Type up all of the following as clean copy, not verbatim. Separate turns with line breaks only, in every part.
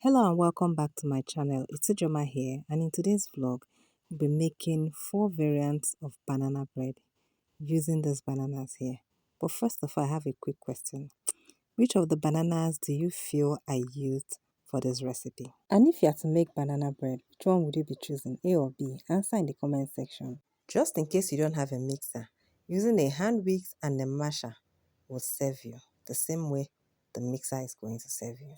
Hello and welcome back to my channel. It's Ijoma here, and in today's vlog, we'll be making 4 variants of banana bread using these bananas here. But first of all, I have a quick question. Which of the bananas do you feel I used for this recipe? And if you had to make banana bread, which one would you be choosing, A or B? Answer in the comment section. Just in case you don't have a mixer, using a hand whisk and a masher will serve you the same way the mixer is going to serve you.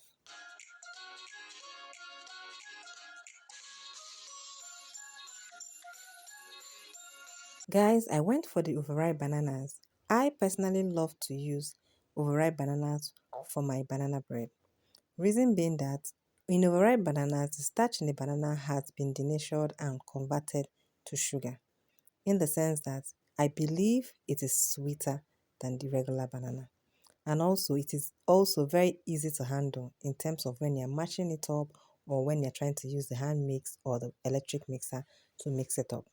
Guys, I went for the overripe bananas. I personally love to use overripe bananas for my banana bread. Reason being that in overripe bananas, the starch in the banana has been denatured and converted to sugar. In the sense that I believe it is sweeter than the regular banana. And also, it is also very easy to handle in terms of when you're mashing it up or when you're trying to use the hand mix or the electric mixer to mix it up.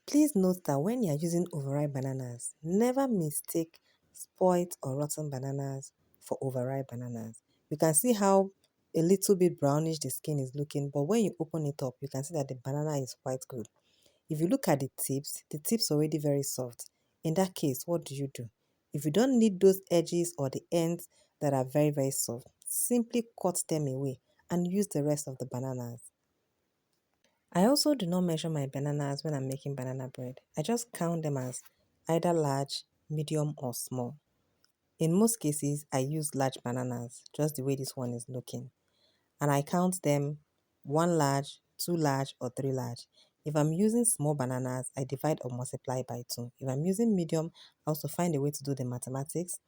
Please note that when you are using overripe bananas, never mistake spoiled or rotten bananas for overripe bananas. You can see how a little bit brownish the skin is looking, but when you open it up, you can see that the banana is quite good. If you look at the tips are already very soft. In that case, what do? If you don't need those edges or the ends that are very, very soft, simply cut them away and use the rest of the bananas. I also do not measure my bananas when I'm making banana bread. I just count them as either large, medium, or small. In most cases, I use large bananas, just the way this one is looking. And I count them 1 large, 2 large, or 3 large. If I'm using small bananas, I divide or multiply by 2. If I'm using medium, I also find a way to do the mathematics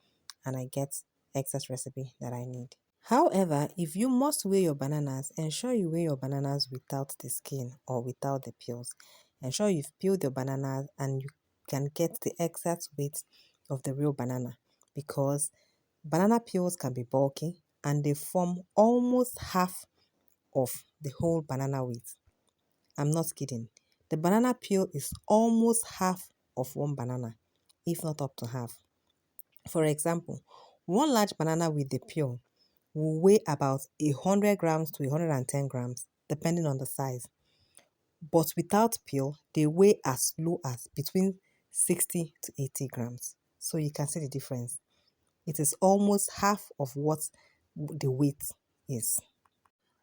and I get excess recipe that I need. However, if you must weigh your bananas, ensure you weigh your bananas without the skin or without the peels. Ensure you've peeled your bananas and you can get the exact weight of the real banana because banana peels can be bulky and they form almost half of the whole banana weight. I'm not kidding. The banana peel is almost half of one banana, if not up to half. For example, one large banana with the peel will weigh about 100 grams to 110 grams, depending on the size. But without peel, they weigh as low as between 60 to 80 grams. So you can see the difference. It is almost half of what the weight is.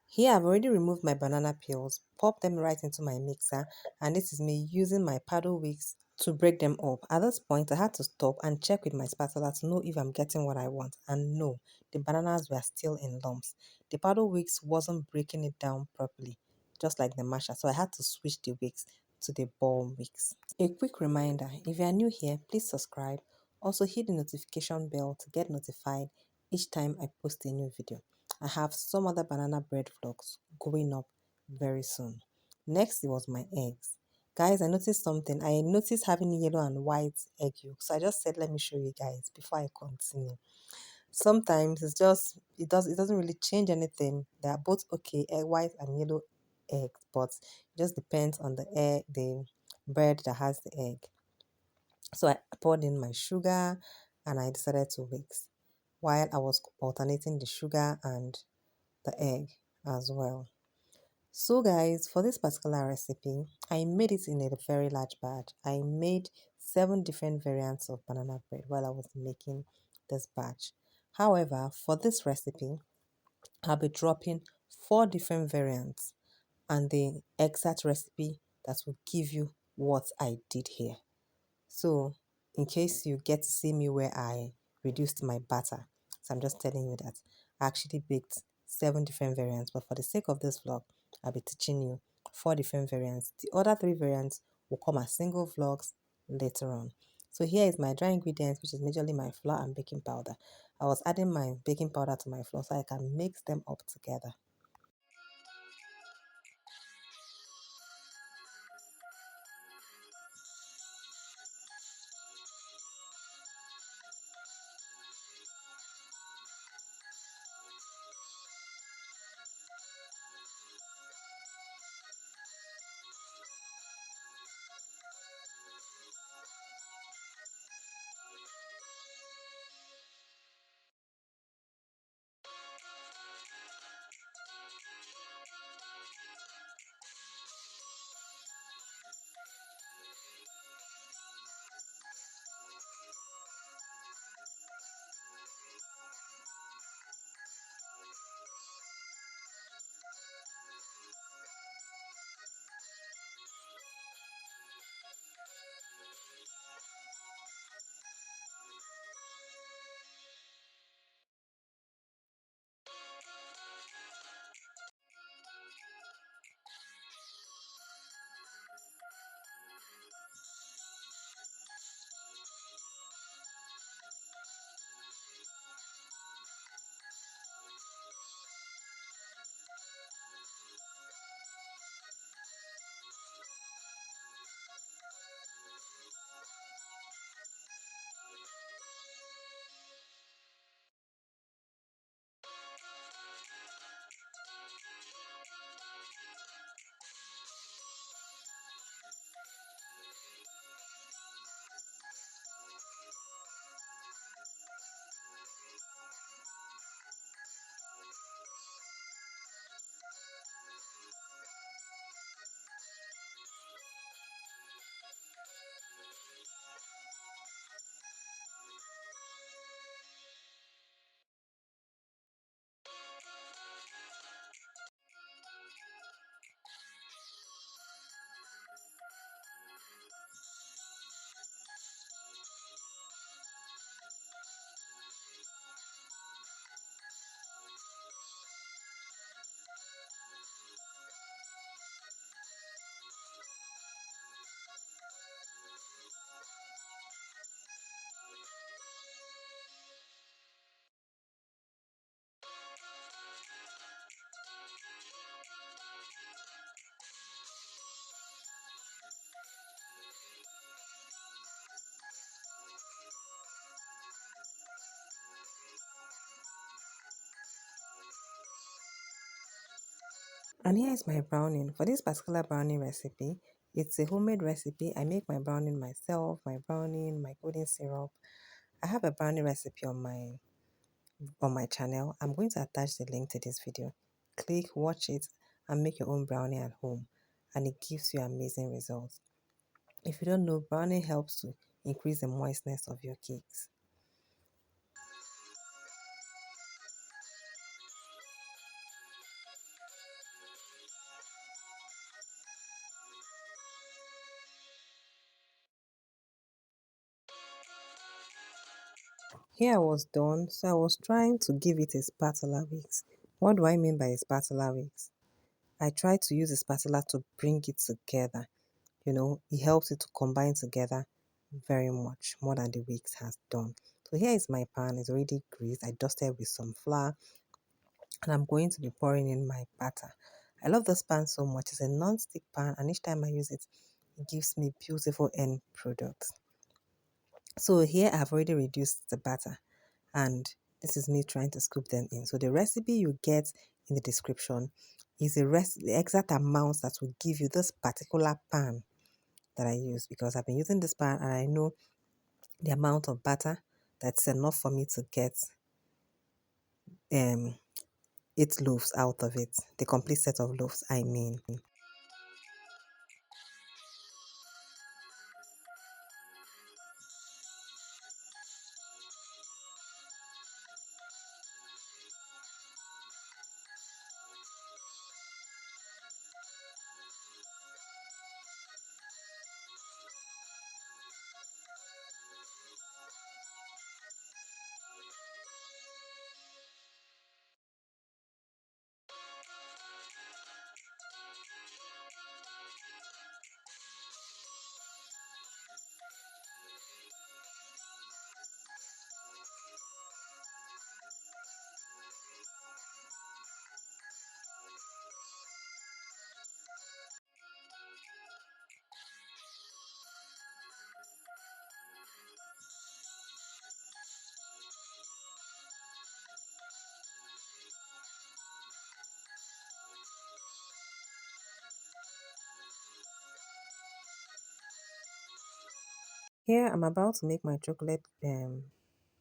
Here I've already removed my banana peels, popped them right into my mixer, and this is me using my paddle whisks to break them up. At this point, I had to stop and check with my spatula to know if I'm getting what I want. And no, the bananas were still in lumps. The paddle whisks wasn't breaking it down properly, just like the masher. So I had to switch the whisks to the ball whisks. A quick reminder, if you are new here, please subscribe. Also hit the notification bell to get notified each time I post a new video. I have some other banana bread vlogs going up very soon. Next, it was my eggs. Guys, I noticed something. I noticed having yellow and white egg yolk. So I just said, let me show you guys before I continue. Sometimes it doesn't really change anything. They are both okay, egg white and yellow eggs, but it just depends on the bread that has the egg. So I poured in my sugar and I decided to mix while I was alternating the sugar and the egg as well. So guys, for this particular recipe, I made it in a very large batch. I made 7 different variants of banana bread while I was making this batch. However, for this recipe, I'll be dropping 4 different variants and the exact recipe that will give you what I did here. So, in case you get to see me where I reduced my batter, so I'm just telling you that I actually baked 7 different variants, but for the sake of this vlog, I'll be teaching you 4 different variants. The other 3 variants will come as single vlogs later on. So here is my dry ingredients, which is majorly my flour and baking powder. I was adding my baking powder to my flour so I can mix them up together. And here is my brownie. For this particular brownie recipe, it's a homemade recipe. I make my brownie myself, my golden syrup. I have a brownie recipe on my channel. I'm going to attach the link to this video. Click, watch it, and make your own brownie at home. And it gives you amazing results. If you don't know, brownie helps to increase the moistness of your cakes. Here I was done, so I was trying to give it a spatula wicks. What do I mean by a spatula wicks? I try to use a spatula to bring it together. It helps it to combine together very much more than the wicks has done. So here is my pan. It's already greased. I dusted with some flour and I'm going to be pouring in my batter. I love this pan so much. It's a non-stick pan and each time I use it, it gives me beautiful end products. So here I've already reduced the batter and this is me trying to scoop them in. So the recipe you get in the description is the exact amount that will give you this particular pan that I use because I've been using this pan and I know the amount of batter that's enough for me to get um 8 loaves out of it, the complete set of loaves I mean. Here I'm about to make my chocolate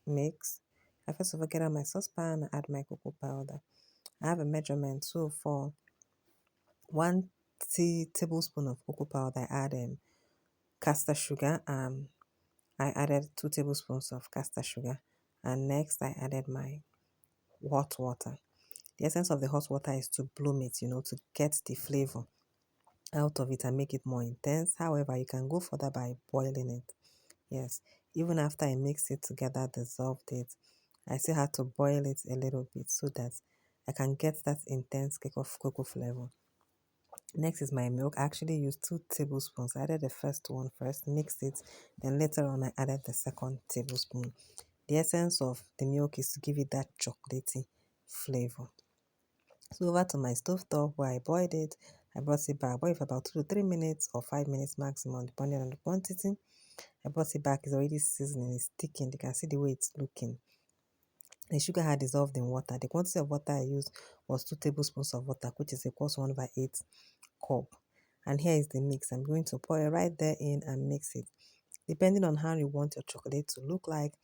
mix. I first of all get out my saucepan and add my cocoa powder. I have a measurement, so for 1 tablespoon of cocoa powder, I add caster sugar. I added 2 tablespoons of caster sugar, and next I added my hot water. The essence of the hot water is to bloom it, to get the flavor out of it and make it more intense. However, you can go further by boiling it. Yes, even after I mixed it together, dissolved it, I still had to boil it a little bit so that I can get that intense cake of cocoa flavor. Next is my milk. I actually used 2 tablespoons. I added the first one first, mixed it, then later on I added the second tablespoon. The essence of the milk is to give it that chocolatey flavor. So over to my stove top where I boiled it. I brought it back, boiled for about 2 to 3 minutes or 5 minutes maximum, depending on the quantity. I brought it back, it's already seasoning, it's thickened. You can see the way it's looking. The sugar had dissolved in water. The quantity of water I used was 2 tablespoons of water, which is equals 1/8 cup. And here is the mix. I'm going to pour it right there in and mix it. Depending on how you want your chocolate to look like,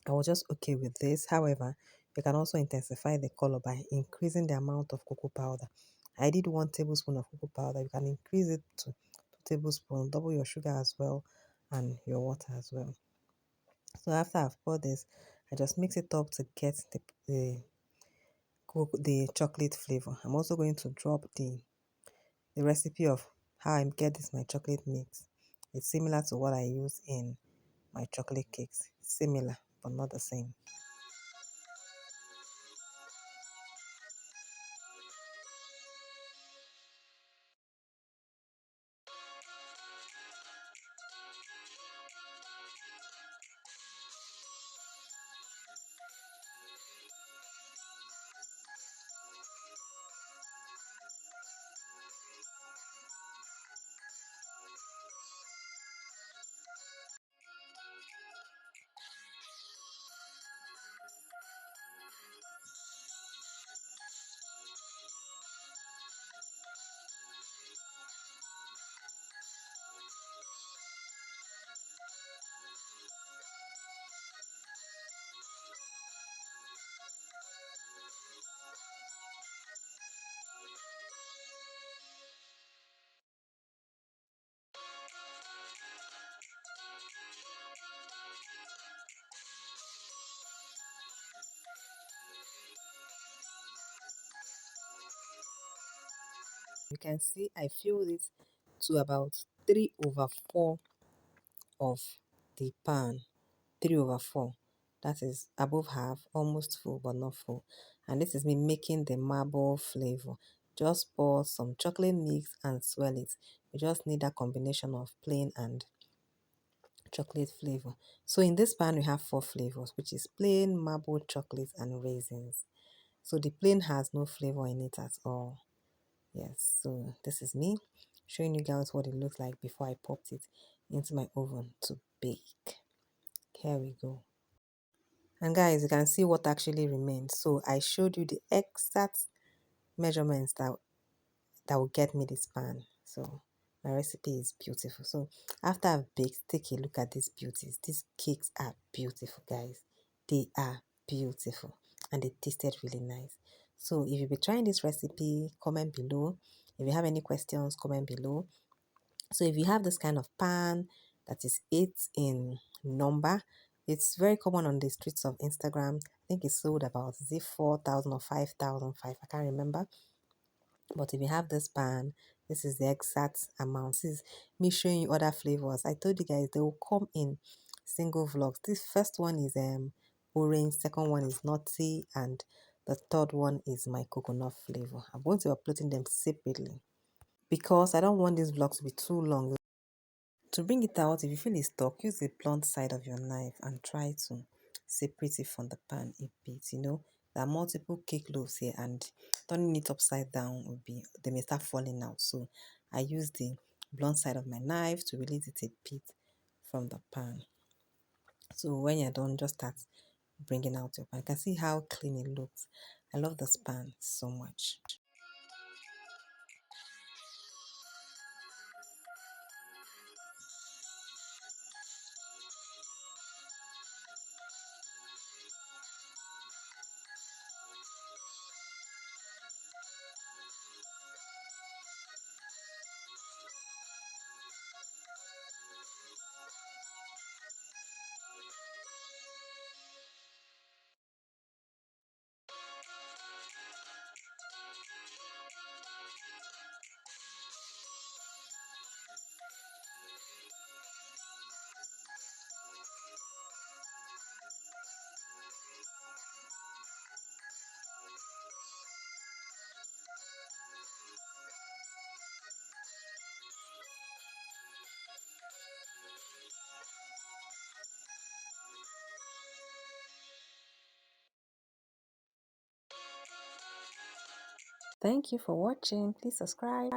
I was just okay with this. However, you can also intensify the color by increasing the amount of cocoa powder. I did 1 tablespoon of cocoa powder. You can increase it to 2 tablespoons, double your sugar as well, and your water as well. So after I've poured this, I just mix it up to get the chocolate flavor. I'm also going to drop the recipe of how I get this my chocolate mix. It's similar to what I use in my chocolate cakes. Similar, but not the same. You can see I filled it to about 3 over 4 of the pan. 3 over 4. That is above half, almost full but not full. And this is me making the marble flavor. Just pour some chocolate mix and swirl it. You just need that combination of plain and chocolate flavor. So in this pan we have 4 flavors, which is plain, marble, chocolate, and raisins. So the plain has no flavor in it at all. Yes, so this is me showing you guys what it looks like before I popped it into my oven to bake. Here we go. And guys, you can see what actually remains. So I showed you the exact measurements that will get me this pan. So my recipe is beautiful. So after I've baked, take a look at these beauties. These cakes are beautiful, guys. They are beautiful and they tasted really nice. So if you'll be trying this recipe, comment below. If you have any questions, comment below. So if you have this kind of pan that is 8 in number, it's very common on the streets of Instagram. I think it's sold about, is it 4,000 or 5,005? I can't remember. But if you have this pan, this is the exact amount. This is me showing you other flavors. I told you guys they will come in single vlogs. This first one is orange, second one is nutty, and the third one is my coconut flavor. I'm going to be uploading them separately because I don't want this vlog to be too long. To bring it out, if you feel it's stuck, use the blunt side of your knife and try to separate it from the pan a bit. You know, there are multiple cake loaves here, and turning it upside down will be, they may start falling out. So I use the blunt side of my knife to release it a bit from the pan. So when you're done, just start bringing out your pan. You can see how clean it looks. I love this pan so much. Thank you for watching. Please subscribe.